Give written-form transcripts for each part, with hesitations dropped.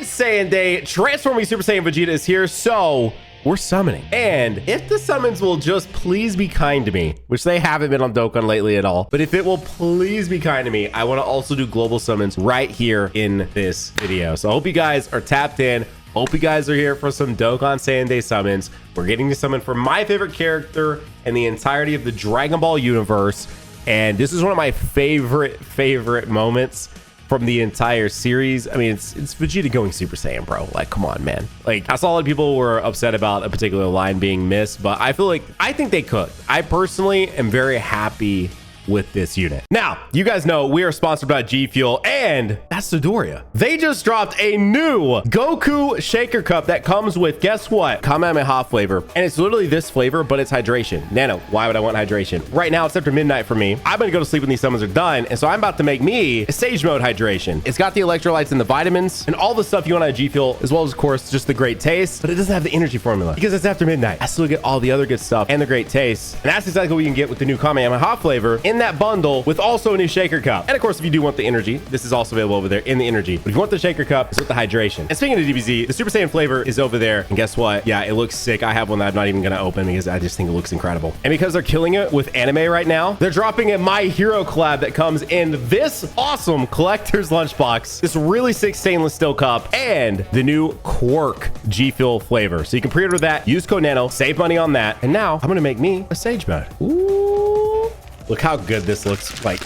It's Saiyan Day. Transforming Super Saiyan Vegeta is here, so we're summoning. And if the summons will just please be kind to me, which they haven't been on Dokkan lately at all, but if it will please be kind to me, I want to also do global summons right here in this video. So I hope you guys are tapped in. Hope you guys are here for some Dokkan Saiyan Day summons. We're getting to summon for my favorite character in the entirety of the Dragon Ball universe. And this is one of my favorite moments from the entire series. I mean, it's Vegeta going Super Saiyan, bro. Like, come on, man. Like, I saw a lot of people were upset about a particular line being missed, but I think they could. I personally am very happy with this unit. Now, you guys know we are sponsored by GFuel, and that's Dodoria. They just dropped a new Goku shaker cup that comes with, guess what? Kamehameha flavor. And it's literally this flavor, but it's hydration. Nano, why would I want hydration? Right now, it's after midnight for me. I'm gonna go to sleep when these summons are done, and so I'm about to make me a Sage Mode hydration. It's got the electrolytes and the vitamins and all the stuff you want out of GFuel, as well as, of course, just the great taste, but it doesn't have the energy formula because it's after midnight. I still get all the other good stuff and the great taste, and that's exactly what you can get with the new Kamehameha flavor in that bundle with also a new shaker cup. And of course, if you do want the energy, this is also available over there in the energy. But if you want the shaker cup, it's with the hydration. And speaking of DBZ, the Super Saiyan flavor is over there. And guess what? Yeah, it looks sick. I have one that I'm not even going to open because I just think it looks incredible. And because they're killing it with anime right now, they're dropping a My Hero collab that comes in this awesome collector's lunchbox, this really sick stainless steel cup, and the new Quirk GFuel flavor. So you can pre-order that, use code Nano, save money on that. And now I'm going to make me a Sage Mode. Ooh. Look how good this looks like.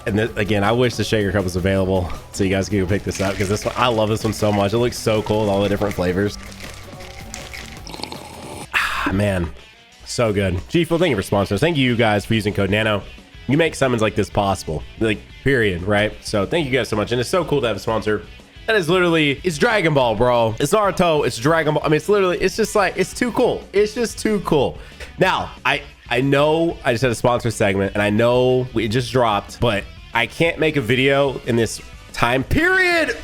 And then, again, I wish the shaker cup was available so you guys can go pick this up because this one, I love this one so much. It looks so cool with all the different flavors. Ah, man, so good. GFuel, thank you for sponsoring us. Thank you guys for using code Nano. You make summons like this possible, like, period, right? So thank you guys so much. And it's so cool to have a sponsor. That is literally, it's Dragon Ball, bro. It's Naruto, it's Dragon Ball. I mean, it's literally, it's just like, it's too cool. It's just too cool. Now, I know I just had a sponsor segment and I know we just dropped, but I can't make a video in this time period.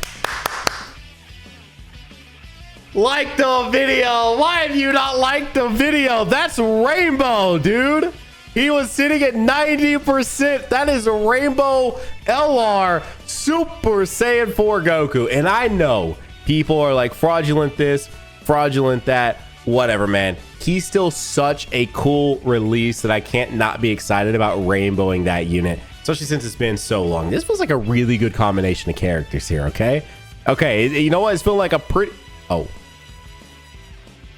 Like the video. Why have you not liked the video? That's Rainbow, dude. He was sitting at 90%. That is a Rainbow LR Super Saiyan 4 Goku. And I know people are like fraudulent this, fraudulent that. Whatever, man. He's still such a cool release that I can't not be excited about rainbowing that unit, especially since it's been so long. This feels like a really good combination of characters here, okay? Okay, you know what? It's feeling like a pretty... Oh.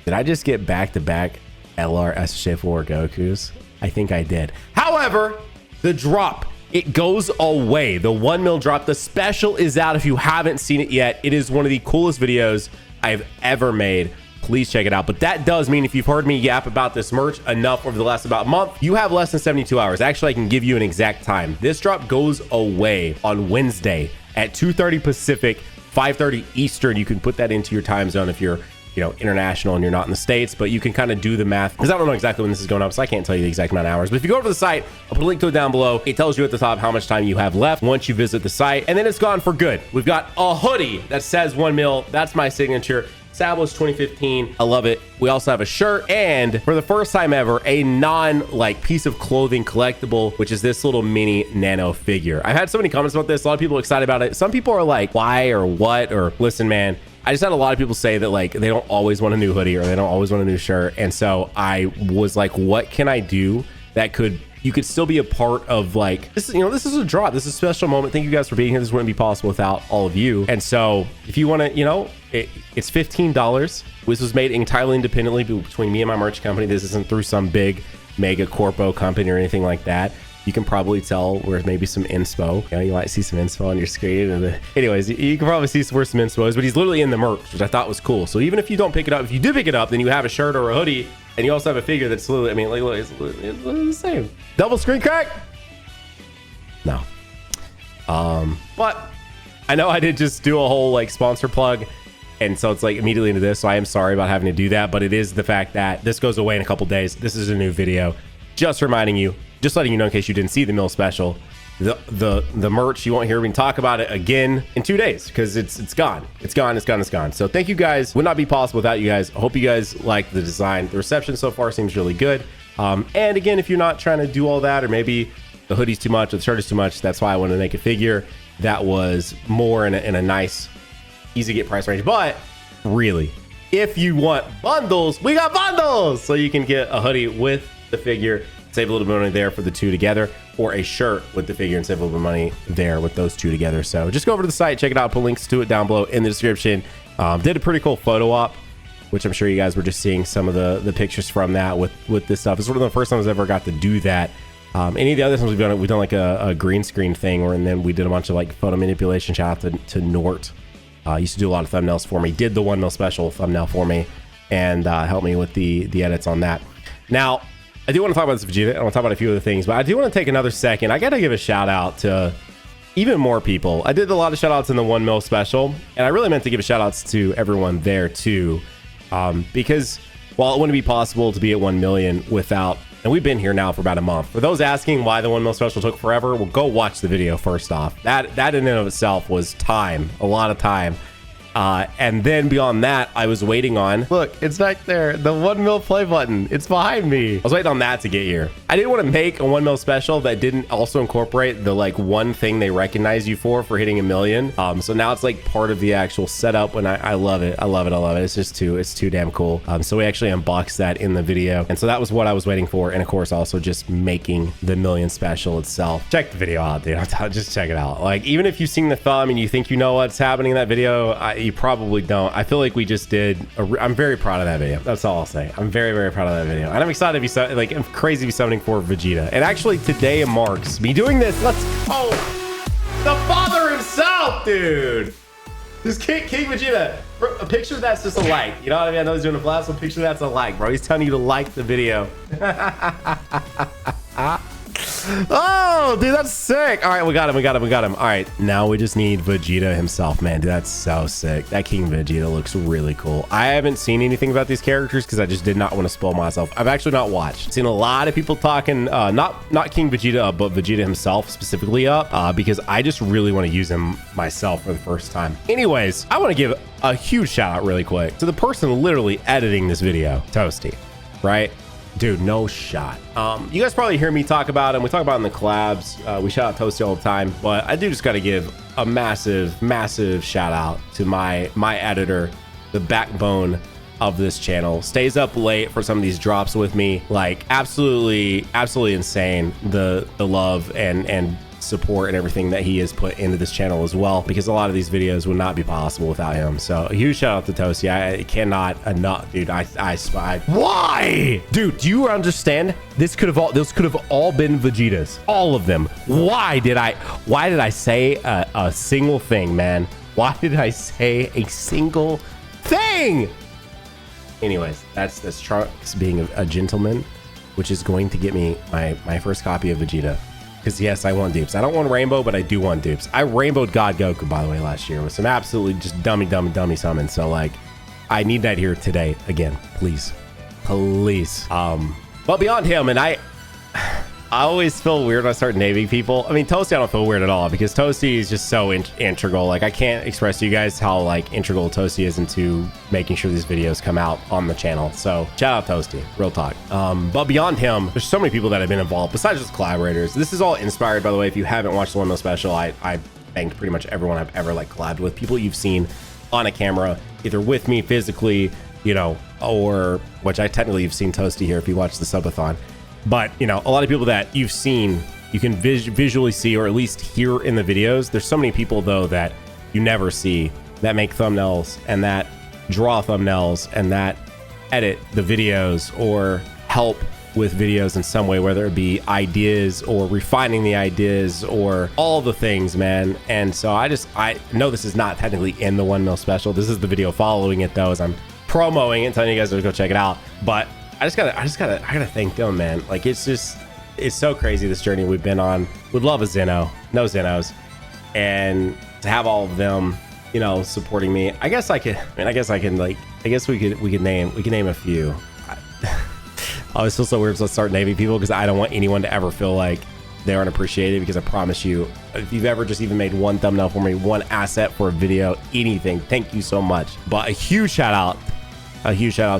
Did I just get back-to-back LR SJ4 Gokus? I think I did. However, the drop, it goes away. The 1 mil drop, the special is out if you haven't seen it yet. It is one of the coolest videos I've ever made. Please check it out. But that does mean if you've heard me yap about this merch enough over the last about month, you have less than 72 hours. Actually, I can give you an exact time. This drop goes away on Wednesday at 2:30 Pacific, 5:30 Eastern. You can put that into your time zone if you're, you know, international and you're not in the States, but you can kind of do the math because I don't know exactly when this is going up, so I can't tell you the exact amount of hours. But if you go over to the site, I'll put a link to it down below. It tells you at the top how much time you have left once you visit the site, and then it's gone for good. We've got a hoodie that says 1 mil. That's my signature. Established 2015. I love it. We also have a shirt, and for the first time ever, a non-like piece of clothing collectible, which is this little mini Nano figure. I've had so many comments about this. A lot of people are excited about it. Some people are like, why or what? Or listen, man, I just had a lot of people say that like they don't always want a new hoodie or they don't always want a new shirt. And so I was like, what can I do that you could still be a part of, like, this is, you know, this is a drop. This is a special moment. Thank you guys for being here. This wouldn't be possible without all of you. And so if you want to, you know, it's $15. This was made entirely independently between me and my merch company. This isn't through some big mega corpo company or anything like that. You can probably tell where maybe some inspo, you know, you might see some inspo on your screen. And anyways, you can probably see where some inspo is, but he's literally in the merch, which I thought was cool. So even if you don't pick it up, if you do pick it up, then you have a shirt or a hoodie, and you also have a figure that's literally, I mean, like, it's literally the same. Double screen crack? No. But I know I did just do a whole like sponsor plug, and so it's like immediately into this. So I am sorry about having to do that, but it is the fact that this goes away in a couple days. This is a new video. Just reminding you, just letting you know in case you didn't see the mill special. The merch, you won't hear me talk about it again in 2 days because it's gone. It's gone. So thank you guys. Would not be possible without you guys. I hope you guys like the design. The reception so far seems really good. And again, if you're not trying to do all that, or maybe the hoodie's too much or the shirt is too much, that's why I wanted to make a figure that was more in a nice easy to get price range. But really, if you want bundles, we got bundles. So you can get a hoodie with the figure, save a little bit of money there for the two together, or a shirt with the figure and save a little bit of money there with those two together. So just go over to the site, check it out, put links to it down below in the description. Did a pretty cool photo op, which I'm sure you guys were just seeing some of the pictures from that with this stuff. It's one of the first times I ever got to do that. Any of the other times we've done like a green screen thing, and then we did a bunch of like photo manipulation. Shout out to Nort. Used to do a lot of thumbnails for me, did the 1 mil special thumbnail for me, and helped me with the edits on that. Now, I do want to talk about this Vegeta. I want to talk about a few other things, but I do want to take another second. I got to give a shout out to even more people. I did a lot of shout outs in the 1 mil special, and I really meant to give a shout outs to everyone there too, because while it wouldn't be possible to be at 1 million without, and we've been here now for about a month. For those asking why the 1 mil special took forever, well, go watch the video first off. That in and of itself was time, a lot of time. And then beyond that, I was waiting on, look, it's back there, the 1 mil play button. It's behind me. I was waiting on that to get here. I didn't want to make a 1 mil special that didn't also incorporate the like one thing they recognize you for hitting 1 million. So now it's like part of the actual setup, and I love it. I love it. I love it. It's too damn cool. So we actually unboxed that in the video. And so that was what I was waiting for. And of course, also just making the 1 million special itself. Check the video out, dude. Just check it out. Like, even if you've seen the thumb and you think you know what's happening in that video, you probably don't. I feel like we just did I'm very proud of that video. That's all I'll say. I'm very, very proud of that video, and I'm excited to be like, I'm crazy to be summoning for Vegeta. And actually today marks me doing this. The father himself, dude. This King Vegeta. Bro, a picture that's just a like, you know what I mean? I know he's doing a blast, so a picture that's a like, bro. He's telling you to like the video. Oh, dude, that's sick. All right, we got him. All right, now we just need Vegeta himself, man. Dude, that's so sick. That King Vegeta looks really cool. I haven't seen anything about these characters because I just did not want to spoil myself. I've actually not watched. Seen a lot of people talking, not King Vegeta up, but Vegeta himself specifically up, because I just really want to use him myself for the first time. Anyways, I want to give a huge shout out really quick to the person literally editing this video, Toastie, right? Dude, no shot. You guys probably hear me talk about him. We talk about him in the collabs. We shout out Toastie all the time, but I do just got to give a massive, massive shout out to my editor, the backbone of this channel. Stays up late for some of these drops with me. Like, absolutely insane. The love and support and everything that he has put into this channel as well, because a lot of these videos would not be possible without him. So a huge shout out to Toastie. I cannot enough, dude. I spied. Why, dude? Do you understand? This could have all been Vegetas, all of them. Why did I say a single thing, man? Why did I say a single thing? Anyways, that's Trunks being a gentleman, which is going to get me my first copy of Vegeta. Because yes, I want dupes. I don't want rainbow, but I do want dupes. I rainbowed God Goku, by the way, last year with some absolutely just dummy summons. So like, I need that here today again, please. But beyond him, and I always feel weird when I start naming people. I mean, Toastie, I don't feel weird at all, because Toastie is just so integral. Like, I can't express to you guys how like integral Toastie is into making sure these videos come out on the channel. So shout out Toastie, real talk. But beyond him, there's so many people that have been involved besides just collaborators. This is all inspired, by the way. If you haven't watched the 1 mil special, I thanked pretty much everyone I've ever like collabed with, people you've seen on a camera, either with me physically, you know, or which I technically you've seen Toastie here if you watch the subathon. But, you know, a lot of people that you've seen, you can visually see, or at least hear in the videos. There's so many people, though, that you never see that make thumbnails and that draw thumbnails and that edit the videos or help with videos in some way, whether it be ideas or refining the ideas or all the things, man. And so I know this is not technically in the 1 mil special. This is the video following it, though, as I'm promoting it, telling you guys to go check it out. But I gotta thank them, man. Like, it's so crazy, this journey we've been on. Would love a Zeno, no Zenos, and to have all of them, you know, supporting me. I guess we could name a few. I always feel so weird to start naming people, because I don't want anyone to ever feel like they aren't appreciated, because I promise you, if you've ever just even made one thumbnail for me, one asset for a video, anything, thank you so much. But a huge shout out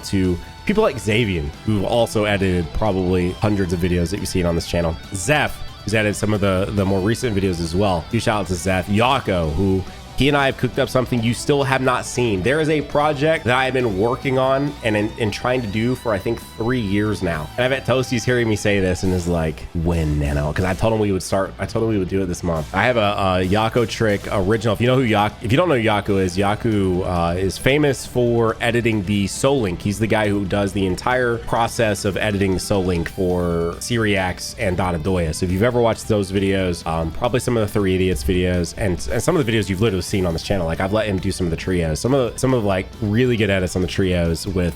to people like Xavier, who also edited probably hundreds of videos that you've seen on this channel. Zeph, who's edited some of the more recent videos as well. Huge shout out to Zeph. Yako, who he and I have cooked up something you still have not seen. There is a project that I have been working on and trying to do for, I think, 3 years now. And I bet Toastie's hearing me say this and is like, when, Nano? Because I told him we would start. I told him we would do it this month. I have a Yaku trick original. If you know who if you don't know who Yaku is famous for editing the Soul Link. He's the guy who does the entire process of editing the Soul Link for Syriax and Donadoya. So if you've ever watched those videos, probably some of the 3 Idiots videos and some of the videos you've literally seen on this channel, like I've let him do some of the trios, some of like really good edits on the trios with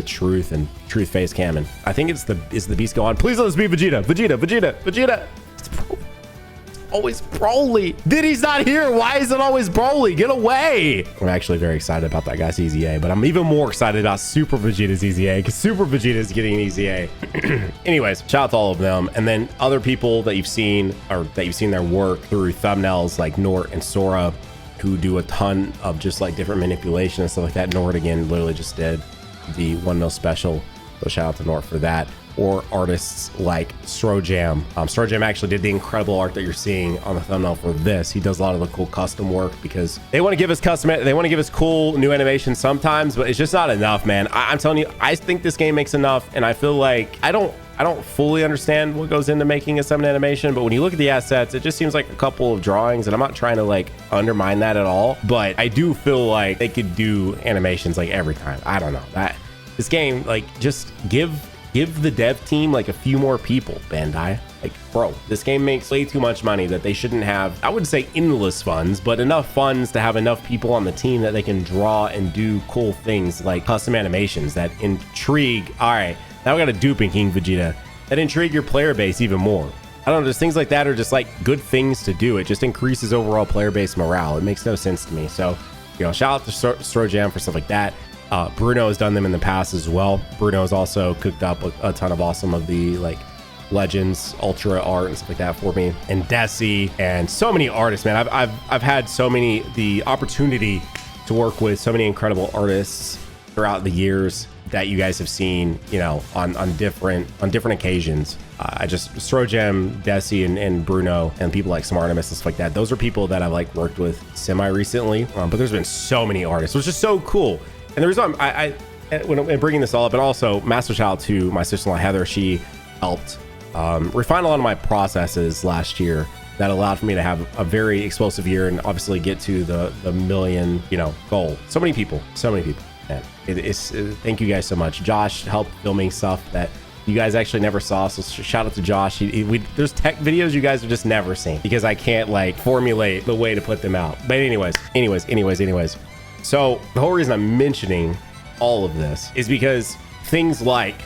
Truth and Truth Face Cam. And I think it's the beast go on. Please let this be Vegeta. It's always Broly. Diddy's not here. Why is it always Broly? Get away. I'm actually very excited about that guy's easy A, but I'm even more excited about Super Vegeta's easy A because Super Vegeta is getting an easy A. Anyways, shout out to all of them. And then other people that you've seen or that you've seen their work through thumbnails like Nort and Sora, who do a ton of just like different manipulation and stuff like that. Nort again literally just did the 1 mil special. So shout out to Nort for that. Or artists like Srojam. Srojam actually did the incredible art that you're seeing on the thumbnail for this. He does a lot of the cool custom work because they want to give us they want to give us cool new animations sometimes, but it's just not enough, man. I'm telling you, I think this game makes enough, and I feel like I don't fully understand what goes into making a summon animation, but when you look at the assets, it just seems like a couple of drawings, and I'm not trying to like undermine that at all, but I do feel like they could do animations like every time. I don't know. This game, like, just give the dev team like a few more people, Bandai. Like, bro, this game makes way too much money that they shouldn't have, I wouldn't say endless funds, but enough funds to have enough people on the team that they can draw and do cool things like custom animations that intrigue. All right, now we got a duping King Vegeta that intrigue your player base even more. I don't know, just things like that are just like good things to do. It just increases overall player base morale. It makes no sense to me. So, you know, shout out to Srojam for stuff like that. Bruno has done them in the past as well. Bruno has also cooked up a ton of awesome of the like Legends Ultra art and stuff like that for me, and Desi and so many artists, man. I've had the opportunity to work with so many incredible artists throughout the years that you guys have seen, you know, on different occasions. I just Srojam, Desi, and Bruno, and people like Smartimus and stuff like that. Those are people that I've like worked with semi recently, but there's been so many artists, which is so cool. And the reason when I'm bringing this all up, and also massive shout out to my sister-in-law Heather. She helped refine a lot of my processes last year that allowed for me to have a very explosive year and obviously get to the million, you know, goal. So many people, man. Thank you guys so much. Josh helped filming stuff that you guys actually never saw, so shout out to Josh. There's tech videos you guys have just never seen because I can't like formulate the way to put them out. But anyways. So the whole reason I'm mentioning all of this is because things like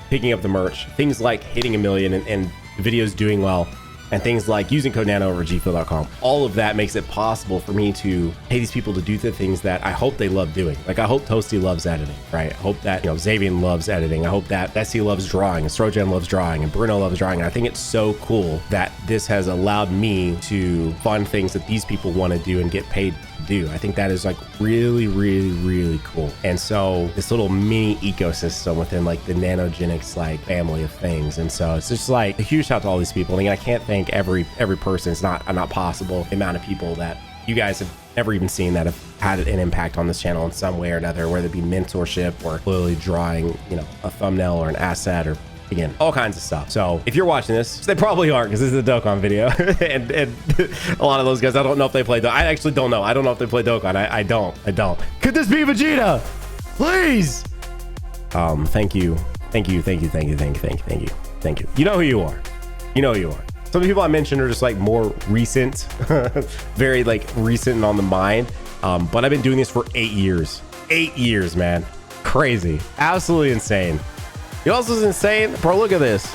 picking up the merch, things like hitting 1 million and videos doing well, and things like using code NANO over GFuel.com, all of that makes it possible for me to pay these people to do the things that I hope they love doing. Like, I hope Toastie loves editing, right? I hope that, you know, Xavier loves editing. I hope that Desi loves drawing, and Srojam loves drawing, and Bruno loves drawing. And I think it's so cool that this has allowed me to fund things that these people want to do and get paid to do. I think that is like really, really, really cool. And so this little mini ecosystem within like the Nanogenix like family of things. And so it's just like a huge shout out to all these people. And again, I can't thank every person. It's not possible the amount of people that you guys have never even seen that have had an impact on this channel in some way or another, whether it be mentorship or literally drawing, you know, a thumbnail or an asset, or again, all kinds of stuff. So if you're watching this, they probably aren't, because this is a Dokkan video. and a lot of those guys, I don't know if they play Dokkan. I actually don't know. I don't know if they play Dokkan. I don't. Could this be Vegeta? Please. Thank you. You know who you are. Some of the people I mentioned are just like more recent, very like recent and on the mind. But I've been doing this for 8 years. 8 years, man. Crazy. Absolutely insane. You know what else is insane? Bro, look at this.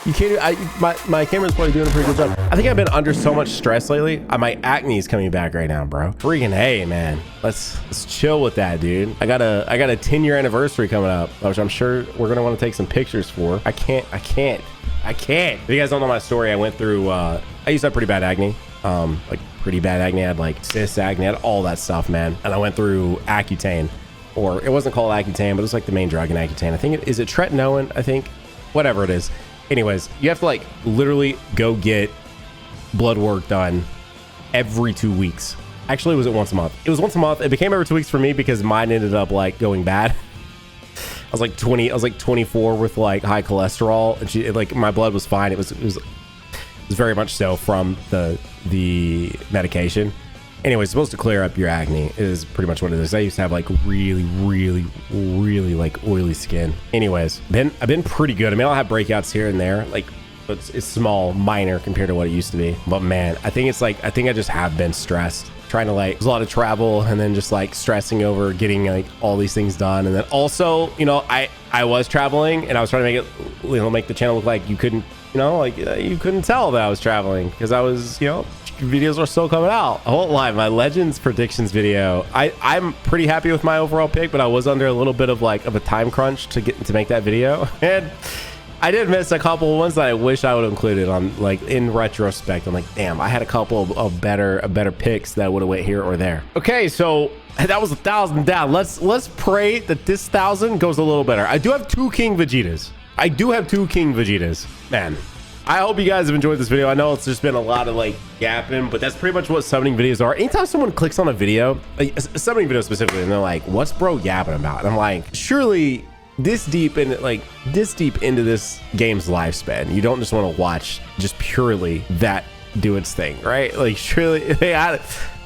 You can't, my camera's probably doing a pretty good job. I think I've been under so much stress lately. My acne is coming back right now, bro. Freaking hey, man. Let's chill with that, dude. I got a 10-year anniversary coming up, which I'm sure we're gonna want to take some pictures for. I can't. If you guys don't know my story, I went through, I used to have pretty bad acne. Like pretty bad acne. I had like cyst acne, I had all that stuff, man. And I went through Accutane. Or it wasn't called Accutane, but it was like the main drug in Accutane. I think is it tretinoin, I think? Whatever it is. Anyways, you have to like literally go get blood work done every 2 weeks. Actually, was it once a month? It was once a month. It became every 2 weeks for me because mine ended up like going bad. I was like 20. I was like 24 with like high cholesterol, and like my blood was fine. It was very much so from the medication. Anyway, it's supposed to clear up your acne is pretty much what it is. I used to have like really like oily skin. Anyways, I've been pretty good. I mean, I'll have breakouts here and there, like, but it's small, minor compared to what it used to be. But man, I think I just have been stressed. Trying to like, there's a lot of travel and then just like stressing over getting like all these things done. And then also, you know, I was traveling and I was trying to make it, you know, make the channel look like you couldn't, you know, like you couldn't tell that I was traveling because I was, you know, videos are still coming out. I won't lie, my Legends predictions video, I'm pretty happy with my overall pick, but I was under a little bit of like of a time crunch to make that video. And I did miss a couple of ones that I wish I would have included on, like, in retrospect. I'm like, damn, I had a couple of better picks that would have went here or there. Okay, so that was 1,000 down. Let's pray that this 1,000 goes a little better. I do have 2 King Vegetas. Man, I hope you guys have enjoyed this video. I know it's just been a lot of like yapping, but that's pretty much what summoning videos are. Anytime someone clicks on a video, like a summoning video specifically, and they're like, what's bro yapping about? And I'm like, surely this deep into this game's lifespan, you don't just want to watch just purely that do its thing, right? Like, surely, I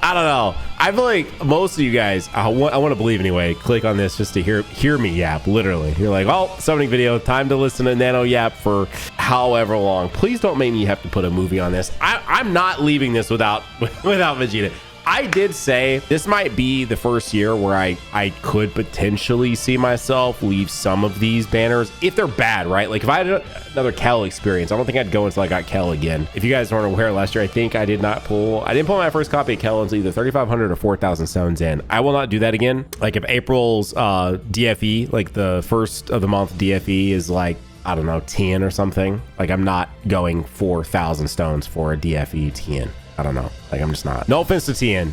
don't know. I feel like most of you guys, I want to believe anyway, click on this just to hear me yap. Literally, you're like, oh, summoning video, time to listen to Nano yap for however long. Please don't make me have to put a movie on this. I'm not leaving this without Vegeta. I did say this might be the first year where I could potentially see myself leave some of these banners if they're bad, right? Like if I had another Kel experience, I don't think I'd go until I got Kel again. If you guys weren't aware, last year I think I didn't pull my first copy of Kel until either 3,500 or 4,000 stones in. I will not do that again. Like if April's DFE, like the first of the month DFE is like, I don't know, 10 or something. Like I'm not going 4,000 stones for a DFE 10. I don't know. Like, I'm just not. No offense to Tien.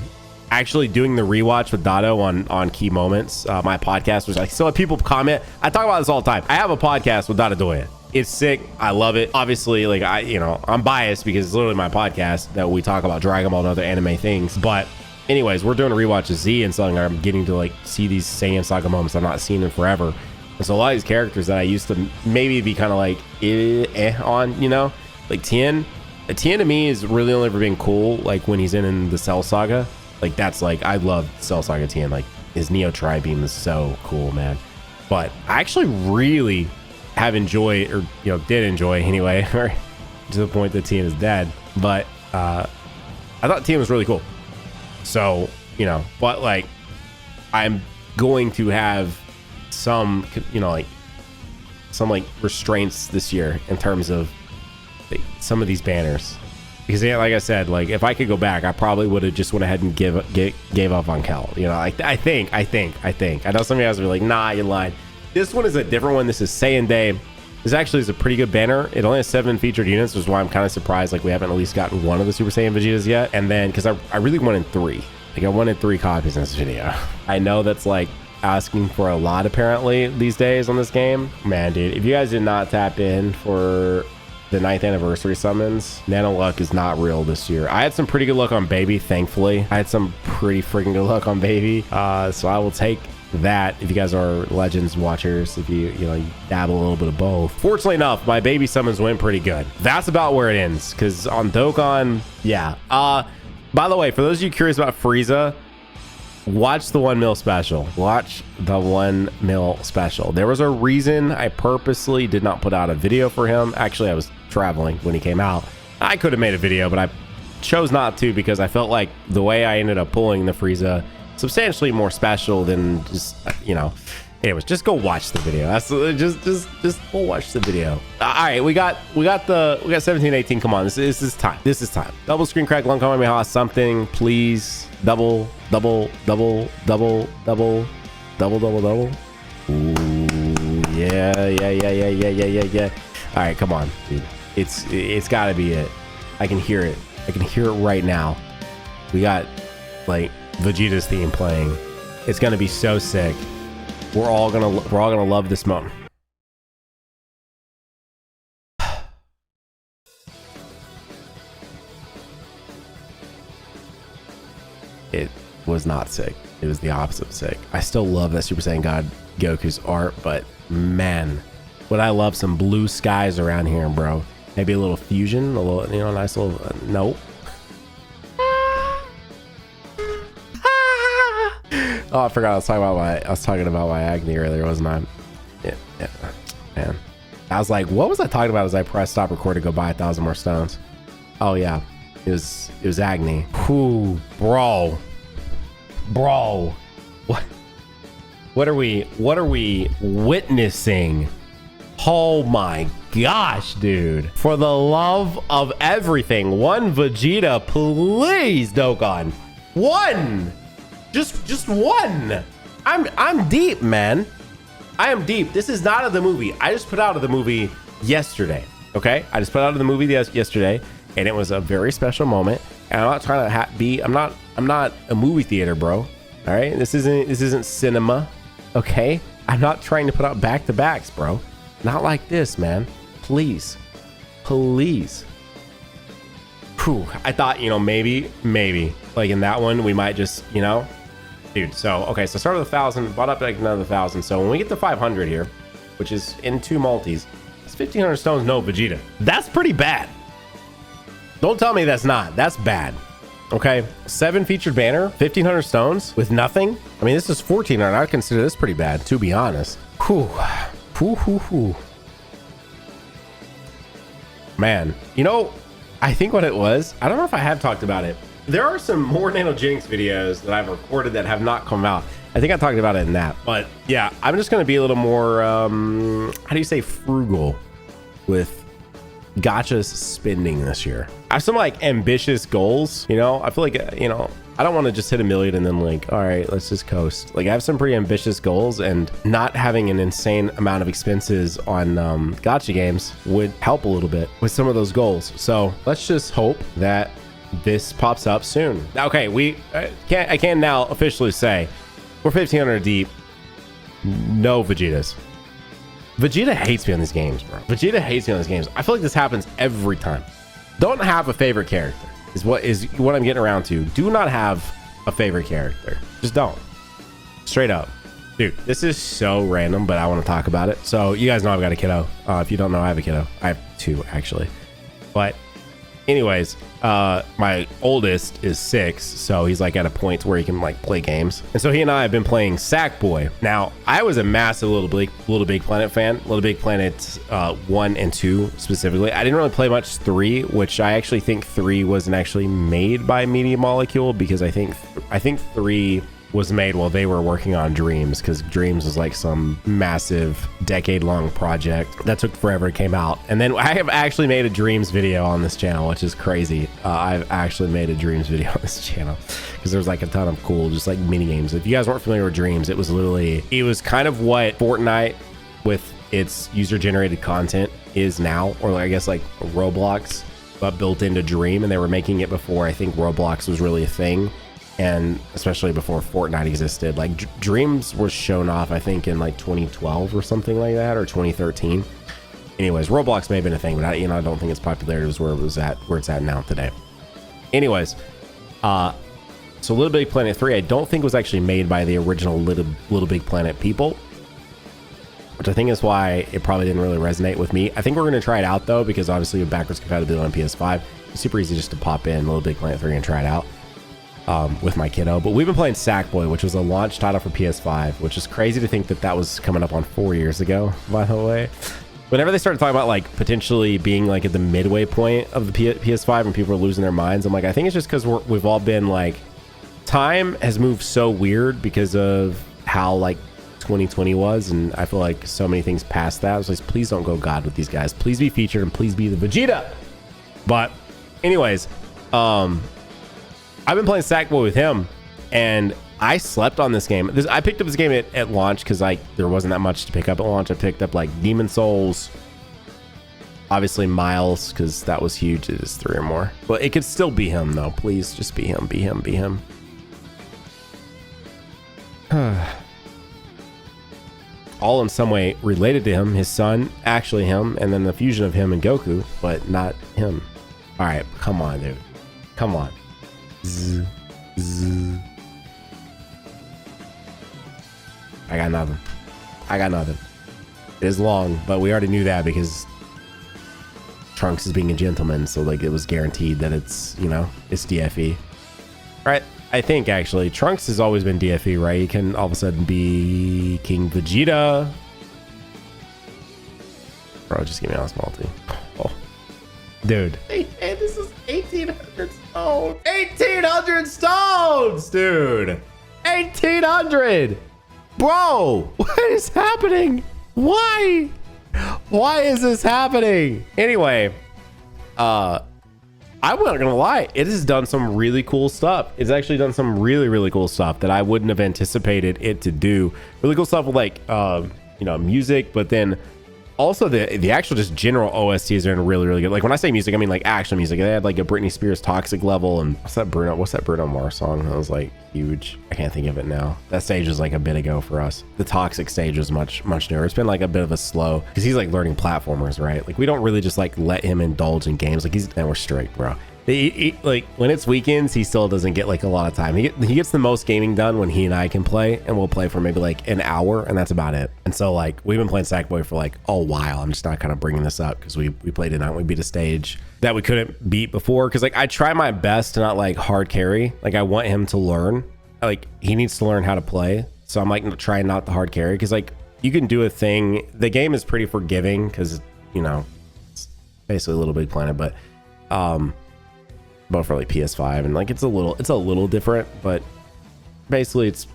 Actually doing the rewatch with Dado on key moments, my podcast was like, so people comment. I talk about this all the time. I have a podcast with Dado Doya. It's sick. I love it. Obviously, like I'm biased because it's literally my podcast that we talk about Dragon Ball and other anime things. But anyways, we're doing a rewatch of Z and something. I'm getting to like see these Saiyan saga moments I've not seen in forever. And so a lot of these characters that I used to maybe be kind of like on, you know, like Tien to me is really only ever been cool like when he's in the Cell Saga. Like that's like, I love Cell Saga Tien. Like his Neo Tri-Beam is so cool, man. But I actually really have enjoyed, or did enjoy anyway, or to the point that Tien is dead. But I thought Tien was really cool. So but like I'm going to have some some restraints this year in terms of some of these banners, because like I said, like if I could go back, I probably would have just went ahead and gave up on Kel. I think I know some of you guys will be like, nah, you lied. This one is a different one. This is Saiyan Day. This actually is a pretty good banner. It only has 7 featured units, which is why I'm kind of surprised like we haven't at least gotten one of the Super Saiyan Vegetas yet. And then because I really wanted 3, like I wanted 3 copies in this video. I know that's like asking for a lot apparently these days on this game, man. Dude, if you guys did not tap in for the 9th anniversary summons, Nano luck is not real this year. I had some pretty good luck on Baby, thankfully. I had some pretty freaking good luck on Baby, so I will take that. If you guys are Legends watchers, if you dabble a little bit of both. Fortunately enough, my Baby summons went pretty good. That's about where it ends, because on Dokkan, yeah. By the way, for those of you curious about Frieza, watch the 1 mil special. Watch the 1 mil special. There was a reason I purposely did not put out a video for him. Actually, I was traveling when he came out. I could have made a video, but I chose not to because I felt like the way I ended up pulling the Frieza substantially more special than just anyways, just go watch the video. That's just go watch the video. All right, we got 17, 18. Come on, this is time. Double screen crack, long comment, something, please. Double. Ooh, yeah. All right, come on, dude. It's got to be it. I can hear it. Right now. We got like Vegeta's theme playing. It's gonna be so sick. We're all gonna love this moment. it was not sick. It was the opposite of sick. I still love that Super Saiyan God Goku's art, but man, would I love some blue skies around here, bro. Maybe a little fusion, a little, you know, nice little, nope. Oh, I forgot I was talking about my acne earlier, wasn't I? Yeah, man. I was like, what was I talking about as I pressed stop record to go buy 1,000 more stones? Oh yeah, it was acne. Whew, bro. What are we witnessing? Oh my gosh, dude. For the love of everything, one Vegeta, please, Dokkan. One. Just one. I'm deep, man. I am deep. This is not of the movie. I just put out of the movie yesterday. Okay? I just put out of the movie yesterday, and it was a very special moment. And I'm not trying to I'm not a movie theater, bro. All right? This isn't cinema. Okay? I'm not trying to put out back-to-backs, bro. Not like this, man. Please. Please. Whew. I thought, you know, maybe like in that one we might just, you know, dude. So okay, so start with 1,000, bought up like another 1,000. So when we get to 500 here, which is in 2 multis, it's 1,500 stones, no Vegeta. That's pretty bad. Don't tell me that's not. That's bad. Okay, 7 featured banner, 1,500 stones with nothing. I mean, this is 1,400. I consider this pretty bad, to be honest. Whew. Man, you know, I think what it was, I don't know if I have talked about it. There are some more Nanogenix videos that I've recorded that have not come out. I think I talked about it in that. But yeah, I'm just going to be a little more, how do you say, frugal with gachas spending this year. I have some like ambitious goals, you know. I feel like, you know, I don't want to just hit 1 million and then like, all right, let's just coast. Like I have some pretty ambitious goals, and not having an insane amount of expenses on gacha games would help a little bit with some of those goals. So let's just hope that this pops up soon. Okay, I can now officially say we're 1,500 deep. No Vegetas. Vegeta hates me on these games, bro. Vegeta hates me on these games. I feel like this happens every time. Don't have a favorite character is what I'm getting around to. Do not have a favorite character. Just don't. Straight up. Dude, this is so random, but I want to talk about it. So you guys know I've got a kiddo. If you don't know, I have a kiddo. I have 2 actually. But anyways, my oldest is 6, so he's like at a point where he can like play games, and so he and I have been playing Sackboy. Now, I was a massive Little Big Planet fan. Little Big Planet 1 and 2 specifically. I didn't really play much 3, which I actually think 3 wasn't actually made by Media Molecule, because I think 3 was made while they were working on Dreams, because Dreams was like some massive decade-long project that took forever, came out. And then I have actually made a Dreams video on this channel, which is crazy. I've actually made a Dreams video on this channel because there's like a ton of cool just like mini games. If you guys weren't familiar with Dreams, it was kind of what Fortnite with its user-generated content is now, or I guess like Roblox, but built into Dream. And they were making it before I think Roblox was really a thing, and especially before Fortnite existed. Like Dreams was shown off, I think, in like 2012 or something like that, or 2013. Anyways, Roblox may have been a thing, but I don't think its popularity was where it's at now today. Anyways, so Little Big Planet 3, I don't think was actually made by the original Little Big Planet people, which I think is why it probably didn't really resonate with me. I think we're going to try it out though, because obviously with backwards compatibility on PS5, it's super easy just to pop in Little Big Planet 3 and try it out. With my kiddo. But we've been playing Sackboy, which was a launch title for PS5, which is crazy to think that was coming up on 4 years ago, by the way. Whenever they started talking about like potentially being like at the midway point of the PS5 and people are losing their minds, I'm like, I think it's just because we've all been like, time has moved so weird because of how like 2020 was, and I feel like so many things past that. I was like, please don't go God with these guys. Please be featured and please be the Vegeta. But anyways, I've been playing Sackboy with him, and I slept on this game. I picked up this game at launch because there wasn't that much to pick up at launch. I picked up like Demon Souls, obviously Miles, because that was huge. It is 3 or more. But it could still be him though. Please just be him, be him, be him. All in some way related to him, his son, actually him, and then the fusion of him and Goku, but not him. All right, come on, dude. Come on. Zzz. I got nothing. I got nothing. It is long, but we already knew that because Trunks is being a gentleman, so like it was guaranteed that it's, you know, it's DFE. Right? I think actually Trunks has always been DFE, right? He can all of a sudden be King Vegeta. Bro, just give me all small multi. Oh. Dude. Hey, this is 1,800 stones. 1,800 stones, dude. 1,800. Bro, what is happening? Why? Why is this happening? Anyway, I'm not gonna lie, it has done some really cool stuff. It's actually done some really cool stuff that I wouldn't have anticipated it to do. Really cool stuff with like you know, music, but then also the actual just general OSTs are really good. Like when I say music, I mean like actual music. They had like a Britney Spears Toxic level, and what's that Bruno Mars song that was like huge? I can't think of it now. That stage was like a bit ago for us. The Toxic stage was much newer. It's been like a bit of a slow because he's like learning platformers, right? Like we don't really just like let him indulge in games. Like we're strict, bro. Like when it's weekends, he still doesn't get like a lot of time. He gets the most gaming done when he and I can play, and we'll play for maybe like an hour, and that's about it. And so like we've been playing Sackboy for like a while. I'm just not kind of bringing this up because we played it out. We beat a stage that we couldn't beat before because like I try my best to not like hard carry. Like I want him to learn. Like he needs to learn how to play. So I'm like trying not to hard carry because like you can do a thing. The game is pretty forgiving because, you know, it's basically a Little Big Planet, but for like PS5, and like it's a little different, but basically it's a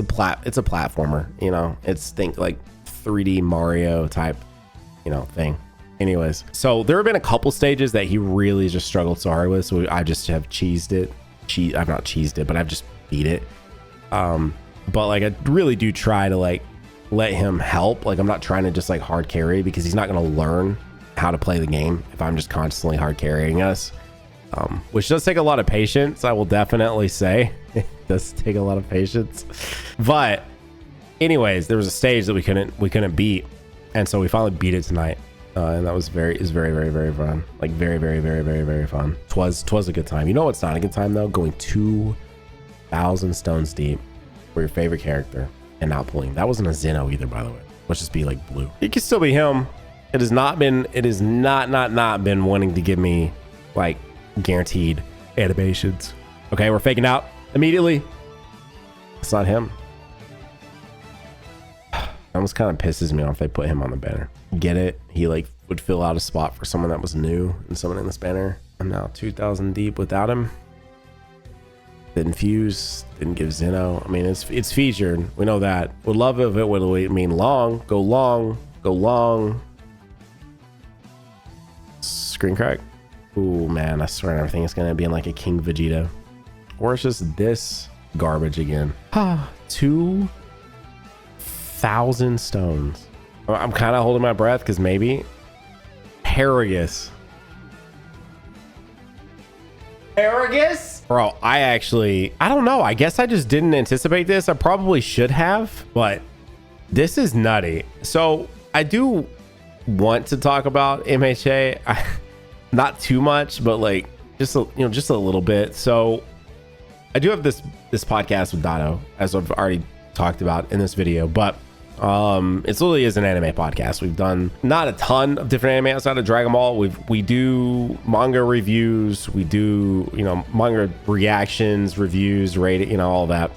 platformer, you know. It's think like 3D Mario type, you know, thing. Anyways, so there have been a couple stages that he really just struggled so hard with, so I just have cheesed it. I've not cheesed it, but I've just beat it. But like I really do try to like let him help. Like I'm not trying to just like hard carry because he's not going to learn how to play the game if I'm just constantly hard carrying us. Which does take a lot of patience, I will definitely say. It does take a lot of patience. But anyways, there was a stage that we couldn't beat, and so we finally beat it tonight. And that was very fun. Like very fun. Twas a good time. You know what's not a good time though? Going 2,000 stones deep for your favorite character and not pulling. That wasn't a Zeno either, by the way. Let's just be like blue. It could still be him. It has not been wanting to give me like guaranteed animations. Okay, we're faking out immediately. It's not him. It almost kind of pisses me off they put him on the banner. Get it? He like would fill out a spot for someone that was new and someone in this banner. I'm now 2,000 deep without him. Didn't fuse, didn't give Zeno. I mean, it's featured. We know that. Would love if it would mean long. Go long. Go long. Screen crack. Ooh, man, I swear everything is going to be in like a King Vegeta. Or it's just this garbage again. 2,000 stones. I'm kind of holding my breath because maybe Paragus. Bro, I don't know. I guess I just didn't anticipate this. I probably should have, but this is nutty. So I do want to talk about MHA. Not too much, but like just a little bit. So I do have this podcast with Dotto, as I've already talked about in this video, but it literally is an anime podcast. We've done not a ton of different anime outside of Dragon Ball. We do manga reviews, we do, you know, manga reactions, reviews, rated, you know, all that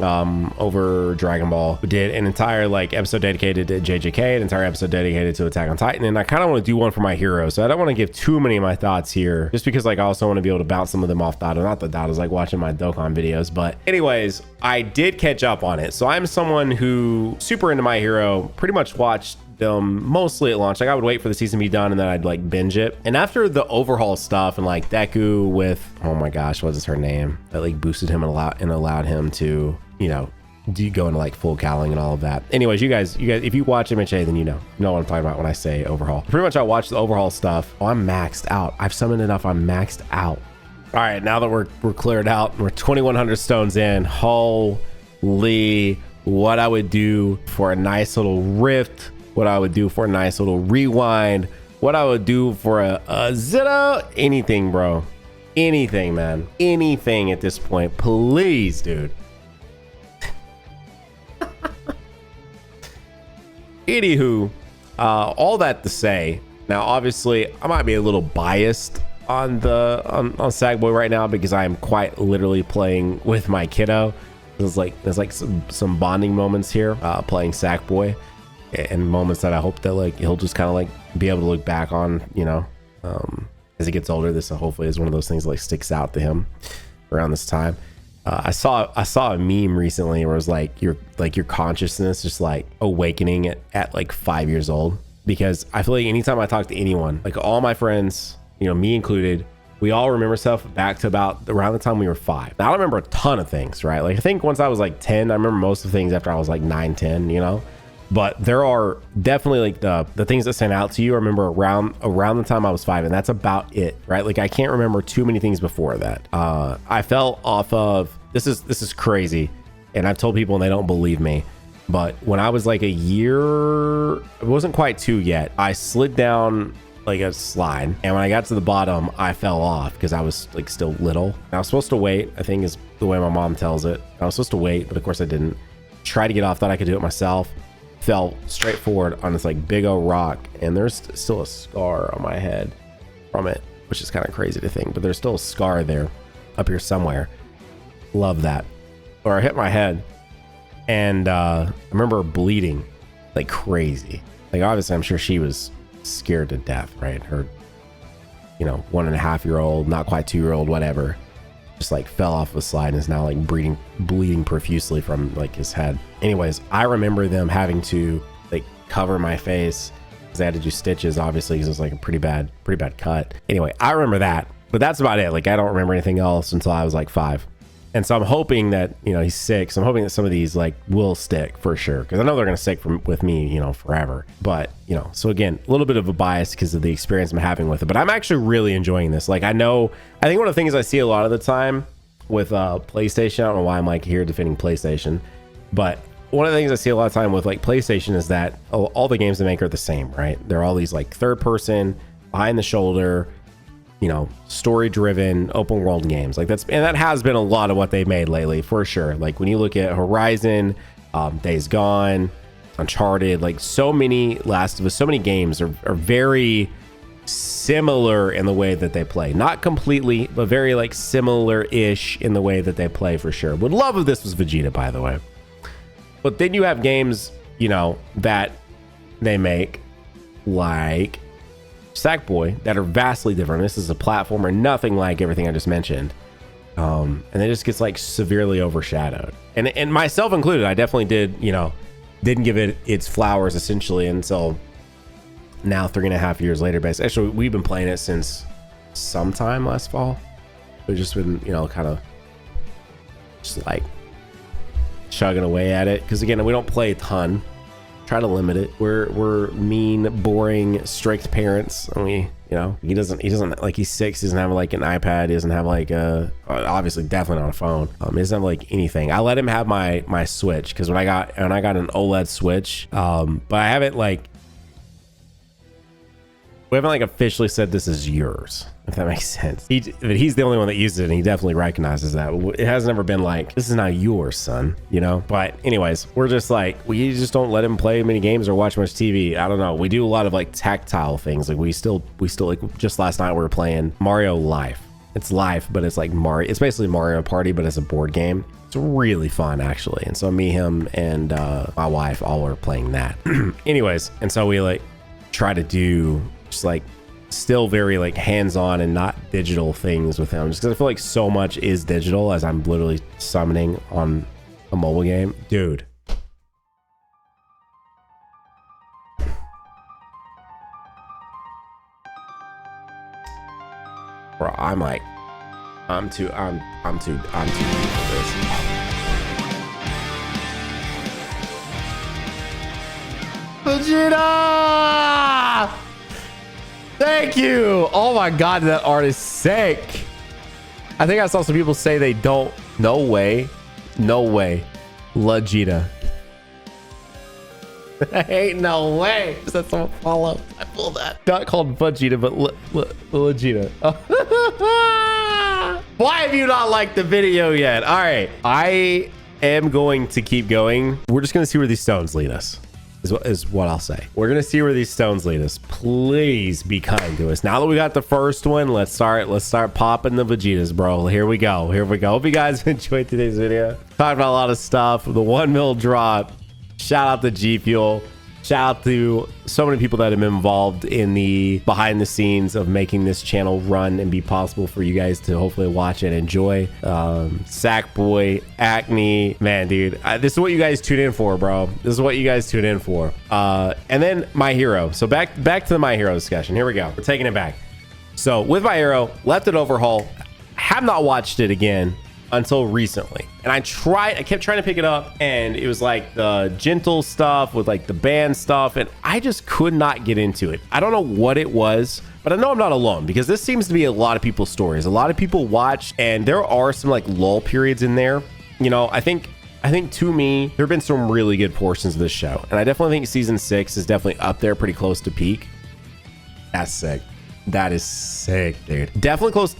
over Dragon Ball. We did an entire like episode dedicated to JJK, an entire episode dedicated to Attack on Titan, and I kind of want to do one for My Hero, so I don't want to give too many of my thoughts here, just because like I also want to be able to bounce some of them off Dotto. Not that Dotto's like watching my Dokkan videos, but anyways, I did catch up on it. So I'm someone who super into My Hero, pretty much watched them mostly at launch. Like I would wait for the season to be done and then I'd like binge it. And after the overhaul stuff and like Deku with, oh my gosh, what is her name? That like boosted him and allowed him to, you know, go into like full cowling and all of that. Anyways, you guys, if you watch MHA, then you know what I'm talking about when I say overhaul. Pretty much I watched the overhaul stuff. Oh, I'm maxed out. I've summoned enough. I'm maxed out. All right, now that we're cleared out, we're 2,100 stones in. Holy, what I would do for a nice little rift, what I would do for a nice little rewind, what I would do for a Zeta, anything, bro. Anything, man. Anything at this point. Please, dude. Anywho, all that to say, now obviously I might be a little biased on Sackboy right now because I am quite literally playing with my kiddo. There's like some bonding moments here, playing Sackboy, and moments that I hope that like he'll just kind of like be able to look back on, you know, as he gets older. This hopefully is one of those things that like sticks out to him around this time. I saw a meme recently where it was like your consciousness just like awakening at like 5 years old, because I feel like anytime I talk to anyone, like all my friends, you know, me included, we all remember stuff back to about around the time we were 5. Now, I don't remember a ton of things, right? Like I think once I was like 10, I remember most of the things after I was like 9, 10, you know, but there are definitely like the things that stand out to you. I remember around the time I was 5, and that's about it, right? Like I can't remember too many things before that. I fell off of, this is crazy, and I've told people and they don't believe me, but when I was like a year, it wasn't quite 2 yet, I slid down like a slide, and when I got to the bottom I fell off because I was like still little. I was supposed to wait, I think is the way my mom tells it. I was supposed to wait, but of course I didn't. Tried to get off, thought I could do it myself, fell straight forward on this like big old rock, and there's still a scar on my head from it, which is kind of crazy to think, but there's still a scar there up here somewhere. Love that. Or I hit my head, and I remember bleeding like crazy. Like obviously I'm sure she was scared to death, right? Her, you know, 1.5-year-old, not quite 2-year-old, whatever, just like fell off the slide and is now like bleeding profusely from like his head. Anyways, I remember them having to like cover my face because they had to do stitches, obviously, because it was like a pretty bad cut. Anyway, I remember that, but that's about it. Like I don't remember anything else until I was like 5. And so I'm hoping that, you know, he's 6. I'm hoping that some of these like will stick for sure, because I know they're going to stick with me, you know, forever. But, you know, so again, a little bit of a bias because of the experience I'm having with it. But I'm actually really enjoying this. Like I think one of the things I see a lot of the time with PlayStation, I don't know why I'm like here defending PlayStation, but one of the things I see a lot of time with like PlayStation is that all the games they make are the same, right? They're all these like third person, behind the shoulder, you know, story driven open world games. Like that has been a lot of what they've made lately for sure. Like when you look at Horizon, Days Gone, Uncharted, like so many Last of Us, so many games are very similar in the way that they play. Not completely, but very like similar-ish in the way that they play for sure. Would love if this was Vegeta, by the way. But then you have games, you know, that they make like Sackboy that are vastly different. This is a platformer, nothing like everything I just mentioned. And it just gets like severely overshadowed. And myself included, I definitely didn't give it its flowers essentially until now, 3.5 years later. Basically, actually, we've been playing it since sometime last fall. We've just been, you know, kind of just like chugging away at it. Because again, we don't play a ton. Try to limit it. We're mean, boring, strict parents, and we, you know, he doesn't like, he's 6. He doesn't have like an iPad. He doesn't have like obviously definitely not a phone. He doesn't have like anything. I let him have my Switch because when I got an OLED Switch, but I haven't like. We haven't like officially said this is yours, if that makes sense. But he's the only one that uses it, and he definitely recognizes that. It has never been like, this is not yours, son, you know? But anyways, we're just like, we just don't let him play many games or watch much TV. I don't know. We do a lot of like tactile things. Like we still like, just last night we were playing Mario Life. It's Life, but it's like Mario. It's basically Mario Party, but it's a board game. It's really fun, actually. And so me, him, and my wife all are playing that. Anyways, and so we like try to do just like still very like hands-on and not digital things with him, just because I feel like so much is digital as I'm literally summoning on a mobile game. Dude, bro, I'm too deep for this. Vegeta! Thank you. Oh my god, that art is sick. I think I saw some people say they don't. No way. Vegeta. Ain't no way. That's someone follow. I pulled that. Not called Vegeta, but Vegeta. Why have you not liked the video yet? All right, I am going to keep going. We're just gonna see where these stones lead us. Is what I'll say. We're gonna see where these stones lead us. Please be kind to us. Now that we got the first one, let's start popping the Vegetas, bro. Here we go. Hope you guys enjoyed today's video. Talked about a lot of stuff. The 1 mil drop. Shout out to GFuel. Shout out to so many people that have been involved in the behind the scenes of making this channel run and be possible for you guys to hopefully watch and enjoy. Sackboy, Acne, man, dude, this is what you guys tune in for, bro. This is what you guys tune in for. And then My Hero. So back to the My Hero discussion. Here we go. We're taking it back. So with My Hero, left it overhaul. Have not watched it again until recently, and I kept trying to pick it up, and it was like the gentle stuff with like the band stuff, and I just could not get into it. I don't know what it was, but I know I'm not alone, because this seems to be a lot of people's stories. A lot of people watch, and there are some like lull periods in there. You know, I think to me, there have been some really good portions of this show, and I definitely think season 6 is definitely up there, pretty close to peak. That's sick. That is sick, dude. Definitely close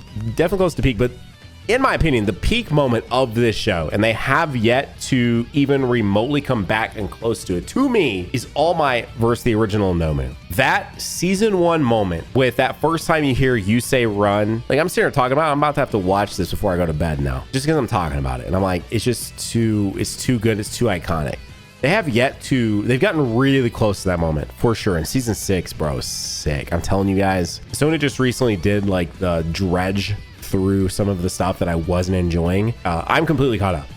to peak, but in my opinion, the peak moment of this show, and they have yet to even remotely come back and close to it, to me, is All Might versus the original Nomu. That season 1 moment with that first time you hear you say run, like I'm sitting here talking about, I'm about to have to watch this before I go to bed now, just because I'm talking about it. And I'm like, it's too good. It's too iconic. They've gotten really close to that moment for sure. In season 6, bro, sick. I'm telling you guys, Sony just recently did like the dredge through some of the stuff that I wasn't enjoying. I'm completely caught up.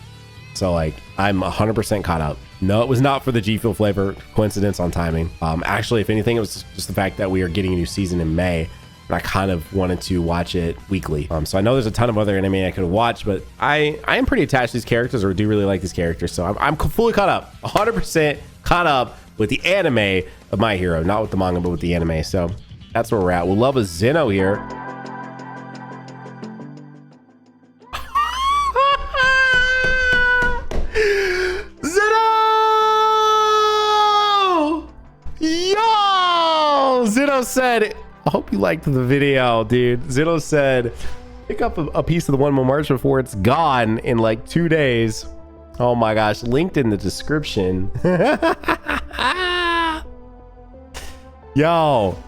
So like, I'm 100% caught up. No, it was not for the GFuel flavor. Coincidence on timing. Actually, if anything, it was just the fact that we are getting a new season in May, and I kind of wanted to watch it weekly. So I know there's a ton of other anime I could watch, but I am pretty attached to these characters, or do really like these characters. So I'm fully caught up, 100% caught up with the anime of My Hero, not with the manga, but with the anime. So that's where we're at. We'll love a Zeno here. Zeno said, I hope you liked the video, dude. Zeno said, pick up a piece of the 1 mil merch before it's gone in like 2 days. Oh my gosh, linked in the description. Yo,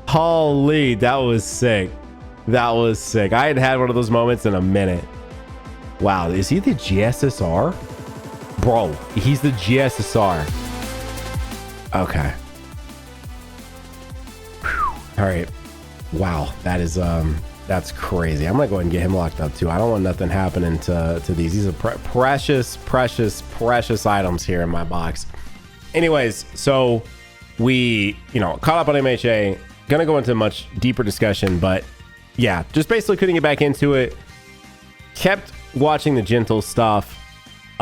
holy, that was sick. That was sick. I had one of those moments in a minute. Wow, is he the GSSR? Bro, he's the GSSR. Okay. All right. Wow, that is that's crazy. I'm gonna go ahead and get him locked up too. I don't want nothing happening to these. These are precious items here in my box. Anyways, so we caught up on MHA. Gonna go into much deeper discussion, but yeah, just basically couldn't get back into it. Kept watching the gentle stuff.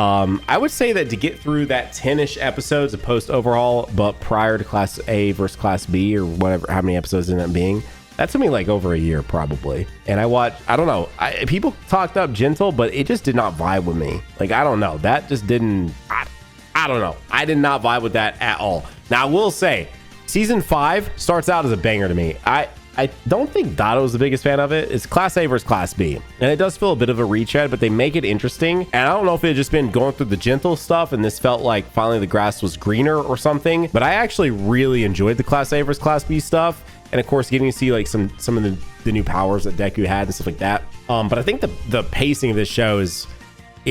I would say that to get through that 10-ish episodes of post overhaul, but prior to Class A versus Class B, or whatever, how many episodes ended up being, that took me like over a year probably. And I don't know, people talked up gentle, but it just did not vibe with me. Like, I don't know, that just didn't, I don't know. I did not vibe with that at all. Now, I will say, season 5 starts out as a banger to me. I don't think Dotto is the biggest fan of it. It's Class A versus Class B. And it does feel a bit of a retread, but they make it interesting. And I don't know if it had just been going through the gentle stuff and this felt like finally the grass was greener or something, but I actually really enjoyed the Class A versus Class B stuff. And of course, getting to see like some of the new powers that Deku had and stuff like that. But I think the pacing of this show is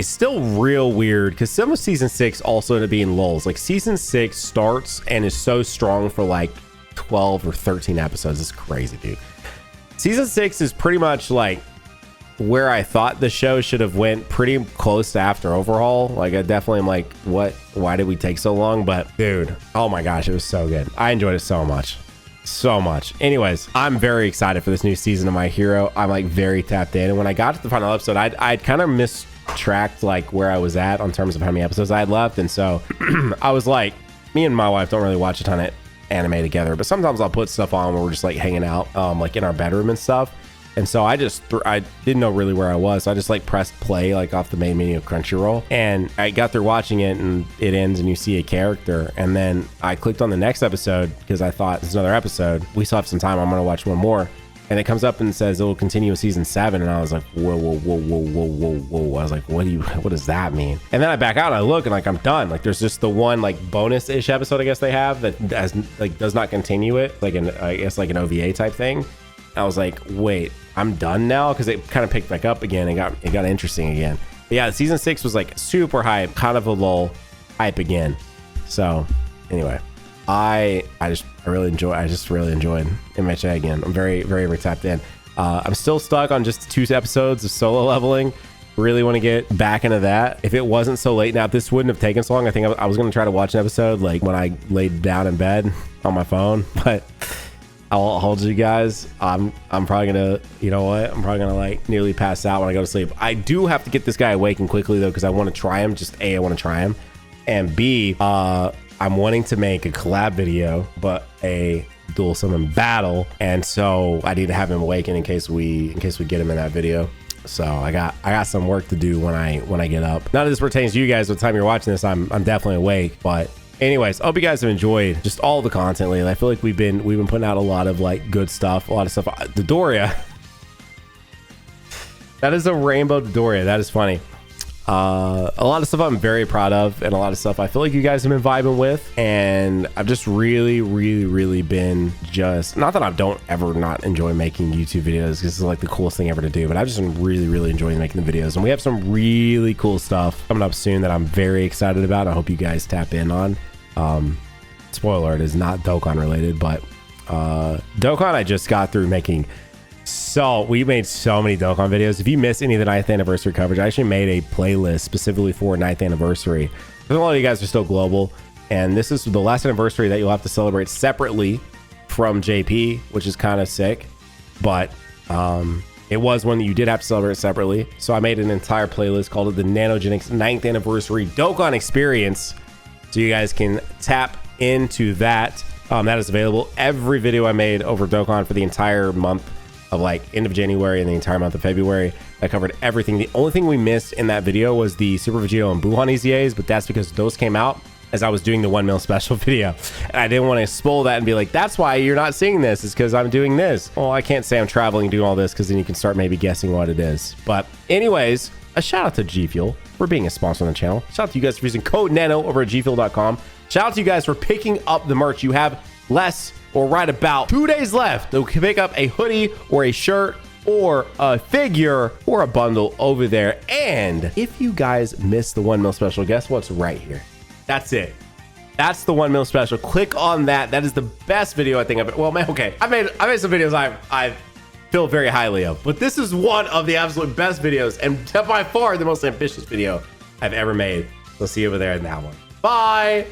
still real weird, because some of season 6 also ended up being lulls. Like season 6 starts and is so strong for like 12 or 13 episodes. It's crazy, dude. Season 6 is pretty much like where I thought the show should have went, pretty close to after overhaul. Like, I definitely am like, why did we take so long? But dude, oh my gosh, it was so good. I enjoyed it so much. Anyways, I'm very excited for this new season of My Hero. I'm like very tapped in, and when I got to the final episode, I'd kind of mistracked like where I was at on terms of how many episodes I had left. And so I was like, me and my wife don't really watch a ton of anime together, but sometimes I'll put stuff on where we're just like hanging out like in our bedroom and stuff. And so I didn't know really where I was, so I just like pressed play like off the main menu of Crunchyroll, and I got through watching it, and it ends and you see a character, and then I clicked on the next episode because I thought, it's another episode, we still have some time, I'm gonna watch one more. And it comes up and says it will continue in season 7. And I was like, whoa, whoa, whoa, whoa, whoa, whoa, whoa. I was like, what does that mean? And then I back out and I look and like, I'm done. Like there's just the one like bonus-ish episode, I guess they have that does not continue it. Like I guess like an OVA type thing. I was like, wait, I'm done now? Cause it kind of picked back up again and it got interesting again. But yeah, season 6 was like super hype, kind of a lull, hype again. So anyway, I just really enjoyed MHA again. I'm very tapped in. I'm still stuck on just 2 episodes of solo leveling. Really want to get back into that. If it wasn't so late now, if this wouldn't have taken so long, I think I was going to try to watch an episode like when I laid down in bed on my phone, but I'll hold you guys. I'm probably gonna, you know what? I'm probably gonna like nearly pass out when I go to sleep. I do have to get this guy awakened quickly though, because I want to try him. Just A, I want to try him, and B, I'm wanting to make a collab video, but a dual summon battle, and so I need to have him awakened in case we get him in that video. So I got some work to do when I get up. None of this pertains to you guys. By the time you're watching this, I'm definitely awake. But anyways, I hope you guys have enjoyed just all the content lately. I feel like we've been putting out a lot of like good stuff, a lot of stuff. Dodoria, that is a rainbow Dodoria. That is funny. A lot of stuff I'm very proud of, and a lot of stuff I feel like you guys have been vibing with, and I've just really been just, not that I don't ever not enjoy making YouTube videos, because this is like the coolest thing ever to do, but I've just been really enjoying making the videos, and we have some really cool stuff coming up soon that I'm very excited about. I hope you guys tap in on. Spoiler alert, is not Dokkan related, but Dokkan I just got through making. So we made so many Dokkan videos. If you missed any of the 9th anniversary coverage, I actually made a playlist specifically for 9th anniversary. A lot of you guys are still global, and this is the last anniversary that you'll have to celebrate separately from JP, which is kind of sick. But it was one that you did have to celebrate separately. So I made an entire playlist called the Nanogenix 9th anniversary Dokkan experience, so you guys can tap into that. That is available. Every video I made over Dokkan for the entire month of like end of January and the entire month of February, I covered everything. The only thing we missed in that video was the Super Vegeta and Buhan EZAs, but that's because those came out as I was doing the 1 mil special video, and I didn't want to spoil that and be like, that's why you're not seeing this, is because I'm doing this. Well, I can't say I'm traveling doing all this, because then you can start maybe guessing what it is. But anyways, a shout out to GFuel for being a sponsor on the channel. Shout out to you guys for using code NANO over at gfuel.com. Shout out to you guys for picking up the merch. You have less or right about 2 days left to pick up a hoodie or a shirt or a figure or a bundle over there. And if you guys missed the 1 mil special, guess what's right here? That's it. That's the 1 mil special. Click on that. That is the best video I think I've, well, man, okay. I made some videos I feel very highly of, but this is one of the absolute best videos, and by far the most ambitious video I've ever made. So see you over there in that one. Bye.